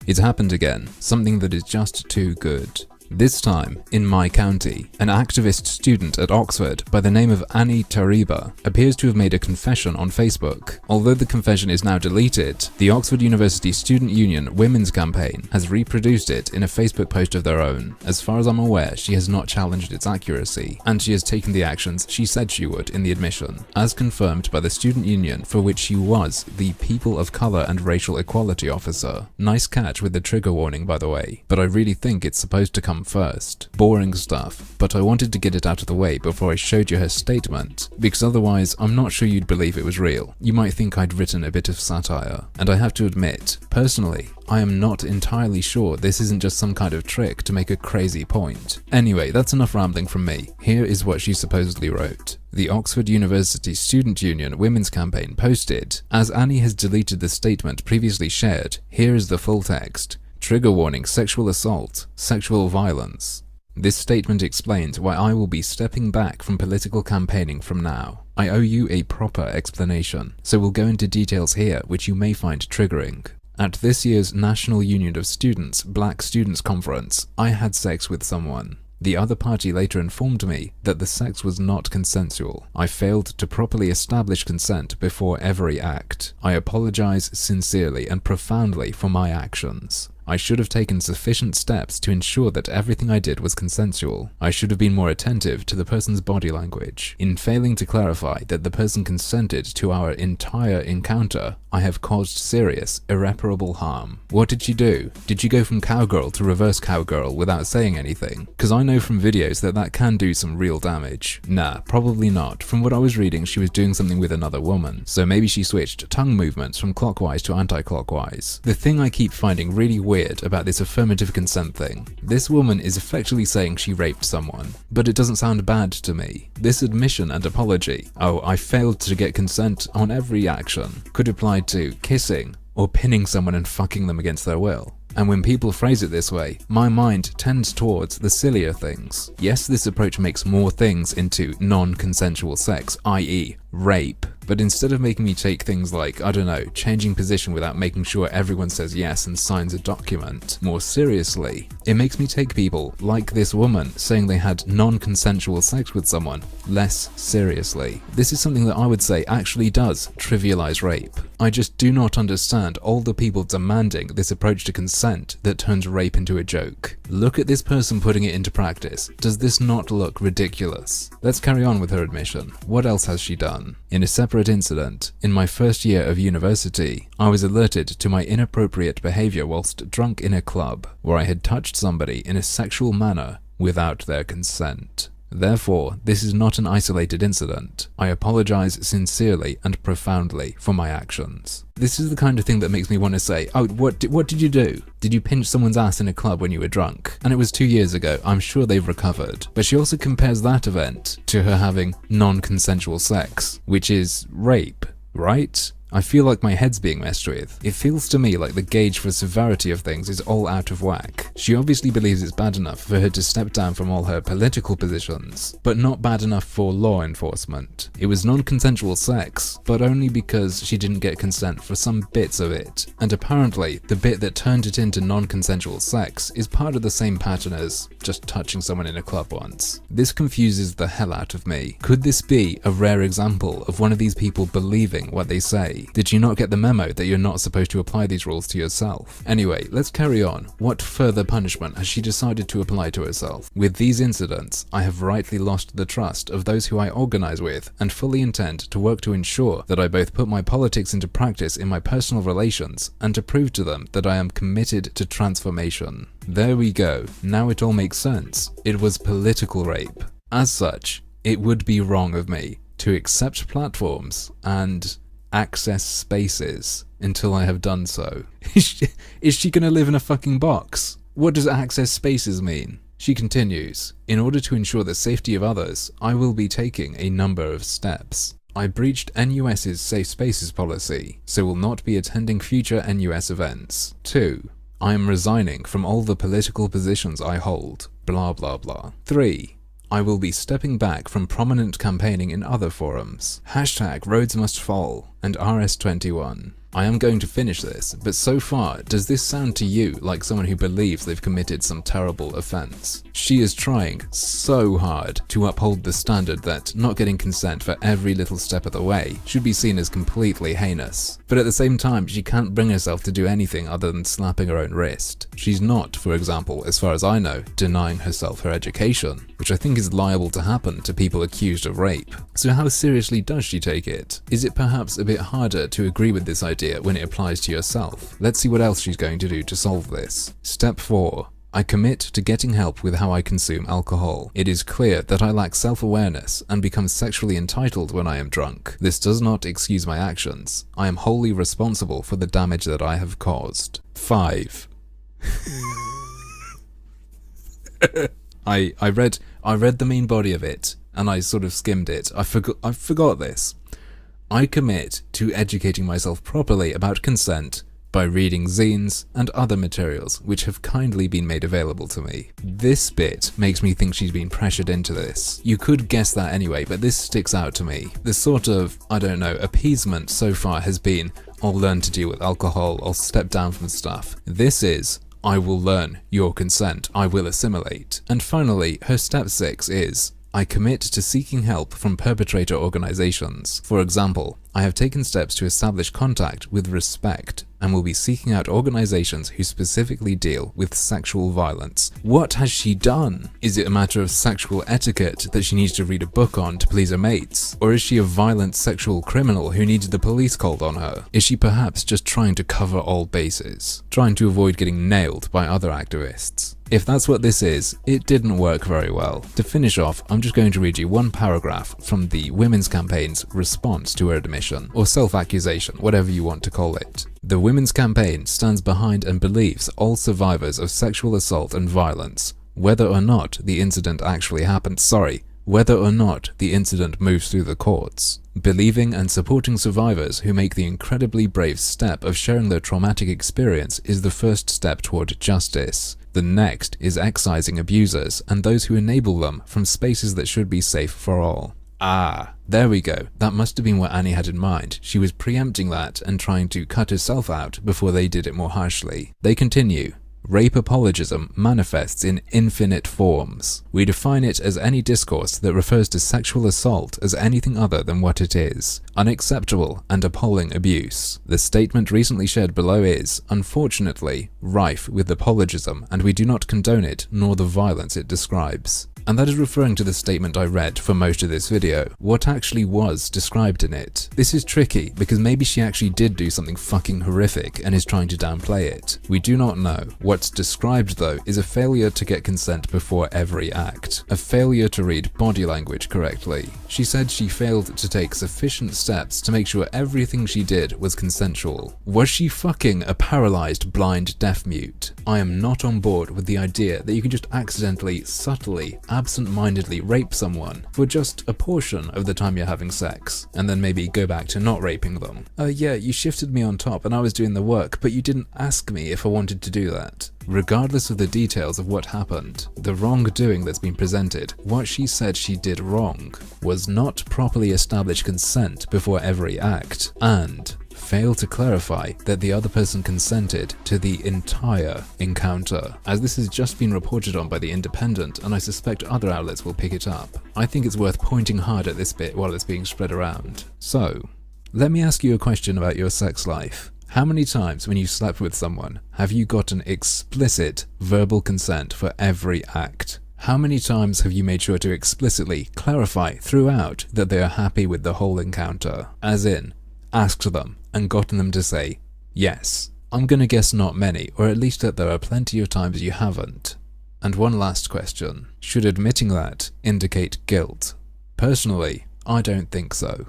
It happened again, something that is just too good. This time, in my county, an activist student at Oxford by the name of Annie Tariba appears to have made a confession on Facebook. Although the confession is now deleted, the Oxford University Student Union Women's Campaign has reproduced it in a Facebook post of their own. As far as I'm aware, she has not challenged its accuracy, and she has taken the actions she said she would in the admission, as confirmed by the student union for which she was the People of Colour and Racial Equality Officer. Nice catch with the trigger warning, by the way, but I really think it's supposed to come first. Boring stuff, but I wanted to get it out of the way before I showed you her statement, because otherwise I'm not sure you'd believe it was real. You might think I'd written a bit of satire, and I have to admit, personally, I am not entirely sure this isn't just some kind of trick to make a crazy point. Anyway, that's enough rambling from me. Here is what she supposedly wrote. The Oxford University Student Union Women's Campaign posted, as Annie has deleted the statement previously shared, here is the full text. Trigger warning: sexual assault, sexual violence. This statement explains why I will be stepping back from political campaigning from now. I owe you a proper explanation, so we'll go into details here which you may find triggering. At this year's National Union of Students Black Students Conference, I had sex with someone. The other party later informed me that the sex was not consensual. I failed to properly establish consent before every act. I apologize sincerely and profoundly for my actions. I should have taken sufficient steps to ensure that everything I did was consensual. I should have been more attentive to the person's body language. In failing to clarify that the person consented to our entire encounter, I have caused serious, irreparable harm. What did she do? Did she go from cowgirl to reverse cowgirl without saying anything? Because I know from videos that can do some real damage. Nah, probably not. From what I was reading, she was doing something with another woman. So maybe she switched tongue movements from clockwise to anti-clockwise. The thing I keep finding really weird about this affirmative consent thing. This woman is effectively saying she raped someone, but it doesn't sound bad to me. This admission and apology, oh, I failed to get consent on every action, could apply to kissing or pinning someone and fucking them against their will. And when people phrase it this way, my mind tends towards the sillier things. Yes, this approach makes more things into non-consensual sex, i.e. rape. But instead of making me take things like, I don't know, changing position without making sure everyone says yes and signs a document more seriously, it makes me take people, like this woman saying they had non-consensual sex with someone, less seriously. This is something that I would say actually does trivialize rape. I just do not understand all the people demanding this approach to consent that turns rape into a joke. Look at this person putting it into practice. Does this not look ridiculous? Let's carry on with her admission. What else has she done? In a separate incident, in my first year of university, I was alerted to my inappropriate behavior whilst drunk in a club, where I had touched somebody in a sexual manner without their consent. Therefore, this is not an isolated incident. I apologize sincerely and profoundly for my actions. This is the kind of thing that makes me want to say, oh, what did you do? Did you pinch someone's ass in a club when you were drunk? And it was 2 years ago, I'm sure they've recovered. But she also compares that event to her having non-consensual sex, which is rape, right? I feel like my head's being messed with. It feels to me like the gauge for severity of things is all out of whack. She obviously believes it's bad enough for her to step down from all her political positions, but not bad enough for law enforcement. It was non-consensual sex, but only because she didn't get consent for some bits of it. And apparently, the bit that turned it into non-consensual sex is part of the same pattern as just touching someone in a club once. This confuses the hell out of me. Could this be a rare example of one of these people believing what they say? Did you not get the memo that you're not supposed to apply these rules to yourself? Anyway, let's carry on. What further punishment has she decided to apply to herself? With these incidents, I have rightly lost the trust of those who I organize with and fully intend to work to ensure that I both put my politics into practice in my personal relations and to prove to them that I am committed to transformation. There we go. Now it all makes sense. It was political rape. As such, it would be wrong of me to accept platforms and access spaces until I have done so. Is she gonna live in a fucking box? What does access spaces mean? She continues, in order to ensure the safety of others, I will be taking a number of steps. I breached NUS's safe spaces policy, so will not be attending future NUS events. 2. I am resigning from all the political positions I hold, blah blah blah. 3. I will be stepping back from prominent campaigning in other forums. #RoadsMustFall and RS21. I am going to finish this, but so far, does this sound to you like someone who believes they've committed some terrible offense? She is trying so hard to uphold the standard that not getting consent for every little step of the way should be seen as completely heinous. But at the same time, she can't bring herself to do anything other than slapping her own wrist. She's not, for example, as far as I know, denying herself her education, which I think is liable to happen to people accused of rape. So how seriously does she take it? Is it perhaps a bit harder to agree with this idea when it applies to yourself? Let's see what else she's going to do to solve this. Step 4. I commit to getting help with how I consume alcohol. It is clear that I lack self-awareness and become sexually entitled when I am drunk. This does not excuse my actions. I am wholly responsible for the damage that I have caused. 5. I read the main body of it and I sort of skimmed it. I forgot this. I commit to educating myself properly about consent by reading zines and other materials which have kindly been made available to me. This bit makes me think she's been pressured into this. You could guess that anyway, but this sticks out to me. The sort of, I don't know, appeasement so far has been, I'll learn to deal with alcohol, I'll step down from stuff. This is, I will learn your consent, I will assimilate. And finally, her step 6 is, I commit to seeking help from perpetrator organizations. For example, I have taken steps to establish contact with respect and will be seeking out organizations who specifically deal with sexual violence. What has she done? Is it a matter of sexual etiquette that she needs to read a book on to please her mates? Or is she a violent sexual criminal who needed the police called on her? Is she perhaps just trying to cover all bases? Trying to avoid getting nailed by other activists? If that's what this is, it didn't work very well. To finish off, I'm just going to read you one paragraph from the Women's Campaign's response to her admission, or self-accusation, whatever you want to call it. The Women's Campaign stands behind and believes all survivors of sexual assault and violence, whether or not the incident actually happened, whether or not the incident moves through the courts. Believing and supporting survivors who make the incredibly brave step of sharing their traumatic experience is the first step toward justice. The next is excising abusers and those who enable them from spaces that should be safe for all. Ah, there we go. That must have been what Annie had in mind. She was preempting that and trying to cut herself out before they did it more harshly. They continue. Rape apologism manifests in infinite forms. We define it as any discourse that refers to sexual assault as anything other than what it is, unacceptable and appalling abuse. The statement recently shared below is, unfortunately, rife with apologism, and we do not condone it nor the violence it describes. And that is referring to the statement I read for most of this video. What actually was described in it? This is tricky because maybe she actually did do something fucking horrific and is trying to downplay it. We do not know. What's described though is a failure to get consent before every act. A failure to read body language correctly. She said she failed to take sufficient steps to make sure everything she did was consensual. Was she fucking a paralyzed blind deaf mute? I am not on board with the idea that you can just accidentally, subtly, absent-mindedly rape someone for just a portion of the time you're having sex, and then maybe go back to not raping them. Yeah, you shifted me on top and I was doing the work, but you didn't ask me if I wanted to do that. Regardless of the details of what happened, the wrongdoing that's been presented, what she said she did wrong, was not properly establish consent before every act, and fail to clarify that the other person consented to the entire encounter. As this has just been reported on by The Independent, and I suspect other outlets will pick it up, I think it's worth pointing hard at this bit while it's being spread around. So, let me ask you a question about your sex life. How many times when you slept with someone have you gotten explicit verbal consent for every act? How many times have you made sure to explicitly clarify throughout that they are happy with the whole encounter? As in, asked them and gotten them to say, yes. I'm gonna guess not many, or at least that there are plenty of times you haven't. And one last question. Should admitting that indicate guilt? Personally, I don't think so.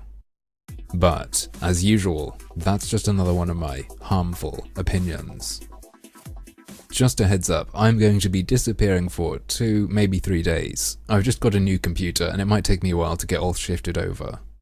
But, as usual, that's just another one of my harmful opinions. Just a heads up, I'm going to be disappearing for 2, maybe 3 days. I've just got a new computer and it might take me a while to get all shifted over.